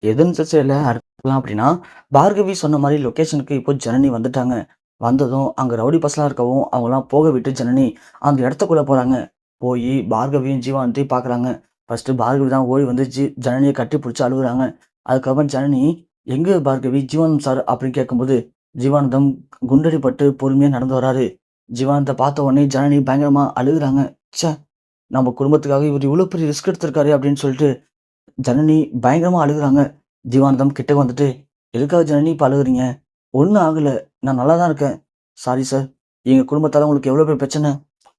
எதுன்னு சரியில்ல அடுக்கலாம் அப்படின்னா, பார்கவி சொன்ன மாரி லொகேஷனுக்கு இப்போ ஜனனி வந்துட்டாங்க. வந்ததும் அங்க ரவுடி பசங்களா இருக்கவும், அவங்கலாம் போக விட்டு ஜனனி அந்த இடத்துக்குள்ள போறாங்க. போயி பார்கவியும், ஜீவானந்தையும் பார்க்குறாங்க. ஃபர்ஸ்ட்டு பார்கவி தான் ஓடி வந்து ஜனனிய கட்டி புடிச்சு அழுவுறாங்க. அதுக்கப்புறம் ஜனனி, "எங்க பார்கவி? ஜீவானந்த் சார்" அப்படின்னு கேட்கும்போது, ஜீவானந்தம் குண்டடிபட்டு பொறுமையா நடந்து வராரு. ஜீவானந்த பார்த்த உடனே ஜனனி பயங்கரமா அழுகுறாங்க. ச்சே! நம்ம குடும்பத்துக்காக இவரு இவ்ளோ பெரிய ரிஸ்க் எடுத்திருக்காரே அப்படின்னு சொல்லிட்டு ஜனனி பயங்கரமா அழுகுறாங்க. ஜீவானந்தம் கிட்ட வந்துட்டு, "எதுக்காக ஜனனி இப்ப அழுகுறீங்க? ஒண்ணும் ஆகல. நான் நல்லா தான் இருக்கேன். Sorry sir. எங்க குடும்பத்தால உங்களுக்கு எவ்வளோ பெரிய பிரச்சனை.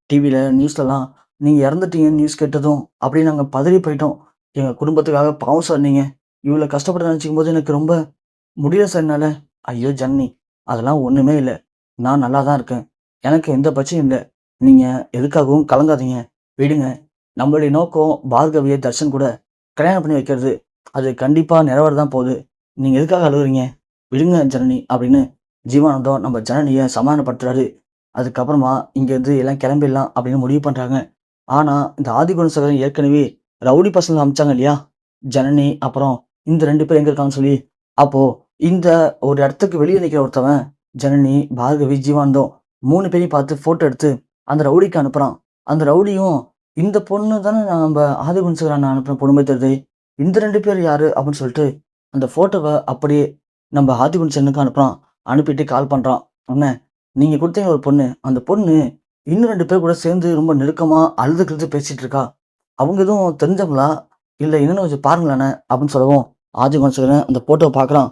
டிவில, நியூஸ்லலாம் நீங்க இறந்துட்டீங்கன்னு நியூஸ் கேட்டதும் அப்படியே நாங்க பதறி போயிட்டோம். எங்க குடும்பத்துக்காக பாவம் சார் நீங்க. இவ்வளோ கஷ்டப்பட நினைச்சுக்கும்போது எனக்கு ரொம்ப முடியல சார் என்னால." "ஐயோ! ஜனனி, அதெல்லாம் ஒண்ணுமே இல்ல. நான் நல்லா தான் இருக்கேன். எனக்கு எந்த பிரச்சனையும் இல்ல. நீங்க எதுக்காகவும் கலங்காதீங்க. விடுங்க. நம்மளுடைய நோக்கம் பார்கவிய தர்ஷன் கூட கல்யாணம் பண்ணி வைக்கிறது. அது கண்டிப்பா நிறைவேற தான் போகுது. நீங்க எதுக்காக அழுகுறீங்க? விடுங்க ஜனனி" அப்படின்னு ஜீவானந்தம் நம்ம ஜனனிய சமாதானப்படுத்துறாரு. அதுக்கப்புறமா இங்கேருந்து எல்லாம் கிளம்பிடலாம் அப்படின்னு முடிவு பண்றாங்க. ஆனா, இந்த ஆதிகுணசேகரன் ஏற்கனவே ரவுடி பசங்கள அனுப்பிச்சாங்க இல்லையா? ஜனனி அப்புறம் இந்த 2 பேர் எங்க இருக்காங்கன்னு சொல்லி. அப்போ இந்த ஒரு இடத்துக்கு வெளிய நிக்கிற ஒருத்தவன் ஜனனி, பார்கவி, ஜீவானந்தம் 3 பேரையும் பார்த்து ஃபோட்டோ எடுத்து அந்த ரவுடிக்கு அனுப்புறான். அந்த ரவுடியும், "இந்த பொண்ணு தானே நம்ப ஆதிகுணசேகரன் அண்ணா அனுப்புன பொண்ணு மாரி தெரியுதே. இந்த 2 பேர் யாரு?" அப்படின்னு சொல்லிட்டு அந்த ஃபோட்டோவ அப்படியே நம்ம ஆதிகுணசேகரனுக்கு அனுப்புறான். அனுப்பிட்டு கால் பண்றான். "அண்ணே, நீங்க குடுத்தீங்க ஒரு பொண்ணு. அந்த பொண்ணு இன்னும் 2 பேர் கூட சேர்ந்து ரொம்ப நெருக்கமா அழுது கிழுது பேசிட்டு இருக்கா. அவங்க எதுவும் தெரிஞ்சவங்களா? இல்ல என்னன்னு கொஞ்சம் பாருங்களேண்ணே" அப்படின்னு சொல்லவும், ஆதிகுணசேகரன் அந்த ஃபோட்டோவ பார்க்குறான்.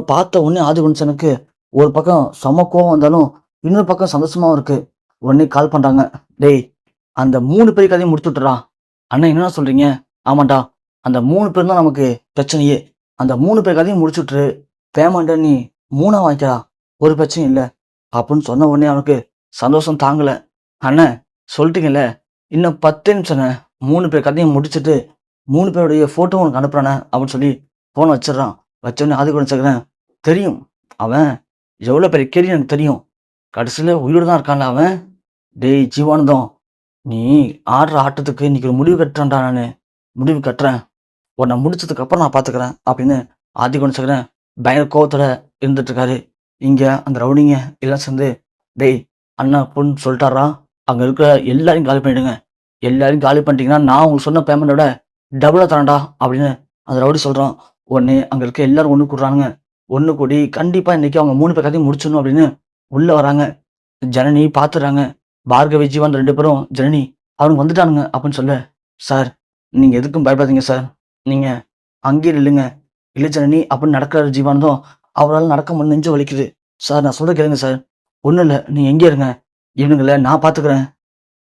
பார்த்த உடனே ஆதிகுணசேகரனுக்கு ஒரு பக்கம் செம கோவம் வந்தாலும், இன்னொரு பக்கம் சந்தோஷமாவும் இருக்கு. உடனே கால் பண்றாங்க. "டேய், அந்த 3 பேர் கதையும் முடிச்சு விட்டுர்றா." "அண்ணா என்னண்ணா சொல்றீங்க?" "ஆமாண்டா. அந்த 3 பேரும் தான் நமக்கு பிரச்சனையே. அந்த 3 பேர் கதையும் முடிச்சு விட்டுரு. பேமெண்ட்ட நீ 3ஆ வாங்கிக்கடா. ஒரு பிரச்சனையும் இல்ல." அப்படின்னு சொன்ன உடனே அவனுக்கு சந்தோஷம் தாங்கல. "அண்ணே, சொல்லிட்டீங்கல்ல. இன்னும் 10 நிமிஷம்ண்ணே. 3 பேர் கதையும் முடிச்சுட்டு 3 பேருடைய ஃபோட்டோவும் உனக்கு அனுப்புறேண்ணே" அப்படின்னு சொல்லி ஃபோன வச்சுடுறான். வச்சோனே ஆதிகுணசேகரன், "தெரியும். அவன் எவ்வளோ பெரிய கேடின்னு எனக்கு தெரியும். கடைசியில உயிரோட தான் இருக்கான்ல அவன். டேய் ஜீவானந்தம், நீ ஆடுற ஆட்டத்துக்கு இன்னைக்கு ஒரு முடிவு கட்டுறேன்டா நானு. முடிவு கட்டுறேன். உன்னை முடிச்சதுக்கு அப்புறம் நான் பார்த்துக்கிறேன்" அப்படின்னு ஆதிகுணசேகரன் பயங்கர கோவத்தோட இருந்துட்டு இருக்காரு. இங்க அந்த ரவுடிங்க எல்லாம் சேர்ந்து, "டேய், அண்ணா பொண்ணு சொல்லிட்டார்றா. அங்க இருக்கிற எல்லாரையும் காலி பண்ணிடுங்க. எல்லாரையும் காலி பண்ணிட்டீங்கன்னா, நான் உங்களுக்கு சொன்ன பேமெண்ட்ட விட டபுளா தரேன்டா" அப்படின்னு அந்த ரவுடி சொல்றான். உடனே அங்க இருக்க எல்லாரும் ஒண்ணு கூடுறானுங்க. ஒண்ணு கூடி கண்டிப்பா இன்னைக்கு அவங்க 3 பேர் கதையும் முடிச்சிடணும் அப்படின்னு உள்ள வராங்க. ஜனனி பார்த்துடுறாங்க. பார்கவி, ஜீவான் 2 பேரும், "ஜனனி, அவனுங்க வந்துட்டானுங்க" அப்படின்னு சொல்ல, "சார், நீங்க எதுக்கும் பயப்படாதீங்க சார். நீங்க அங்கேயே நில்லுங்க." "இல்ல ஜனனி" அப்படின்னு நடக்கிறாரு ஜீவானந்தம். அவரால நடக்க முடியல, நெஞ்சு வலிக்குது. "சார், நான் சொல்றத கேளுங்க சார். ஒண்ணும் இல்ல. நீங்க எங்கேயே இருங்க. இவனுங்கள நான் பார்த்துக்கிறேன்."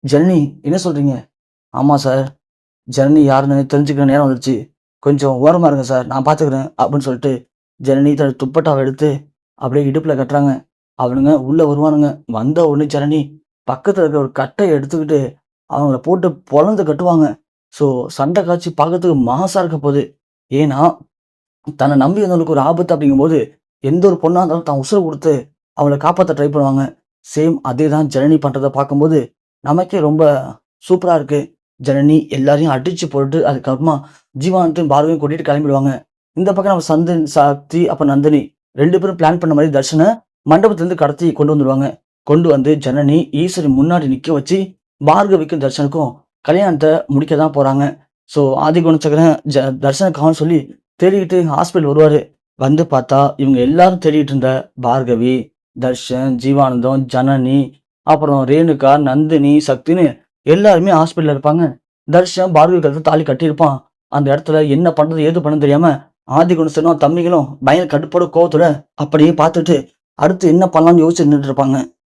"ஜனனி, என்ன சொல்றீங்க?" "ஆமா சார். ஜனனி யாருன்னு தெரிஞ்சுக்கிற நேரம் வந்துருச்சு. கொஞ்சம் ஓரமா இருங்க சார். நான் பார்த்துக்கிறேன்" அப்படின்னு சொல்லிட்டு ஜனனி தன் துப்பட்டாவ எடுத்து அப்படியே இடுப்புல கட்டுறாங்க. அவனுங்க உள்ள வருவானுங்க. வந்த உடனே ஜனனி பக்கத்துல இருக்க ஒரு கட்டைய எடுத்துக்கிட்டு அவங்கள போட்டு பொளந்து கட்டுவாங்க. ஸோ சண்டை காட்சி பார்க்கறதுக்கு மாஸா இருக்க போகுது. ஏன்னா, தன்னை நம்பி வந்தவங்களுக்கு ஒரு ஆபத்து அப்படிங்கும்போது, எந்த ஒரு பொண்ணா இருந்தாலும் தான் உசுர குடுத்து அவள காப்பாத்த ட்ரை பண்ணுவாங்க. சேம் அதே தான் ஜனனி பண்றத பார்க்கும்போது, நமக்கே ரொம்ப சூப்பரா இருக்கு. ஜனனி எல்லாரையும் அடிச்சு போட்டுட்டு, அதுக்கப்புறமா ஜீவானந்தையும் பார்வதியும் கூட்டிட்டு கிளம்பிடுவாங்க. இந்த பக்கம் நம்ம சக்தி அப்புறம் நந்தினி 2 பேரும் பிளான் பண்ண மாரி தர்ஷன மண்டபத்திலிருந்து கடத்தி கொண்டு வந்துருவாங்க. கொண்டு வந்து ஜனனி, ஈஸ்வரி முன்னாடி நிக்க வச்சு, பார்கவிக்கும் தர்ஷனுக்கும் கல்யாணத்த முடிக்க தான் போறாங்க. ஸோ ஆதிகுணசேகரன் தர்ஷன காணோம்னு சொல்லி தேடிக்கிட்டு ஹாஸ்பிட்டல் வருவாரு. வந்து பார்த்தா, இவங்க எல்லாரும் தேடிட்டு இருந்த பார்கவி, தர்ஷன், ஜீவானந்தம், ஜனனி, அப்புறம் ரேணுகா, நந்தினி, சக்தின்னு எல்லாருமே ஹாஸ்பிட்டல்ல இருப்பாங்க. தர்ஷன் பார்கவி கழுத்துல தாலி கட்டியிருப்பான். அந்த இடத்துல என்ன பண்றது, ஏது பண்ணணும்னு தெரியாம ஆதிகுணசேகரனும் தம்பிகளும் பயங்கர கடுப்போட கோவத்தோட அப்படியே பார்த்துட்டு அடுத்து என்ன பண்ணலாம்னு யோசிச்சு நின்னுட்டு இருப்பாங்க.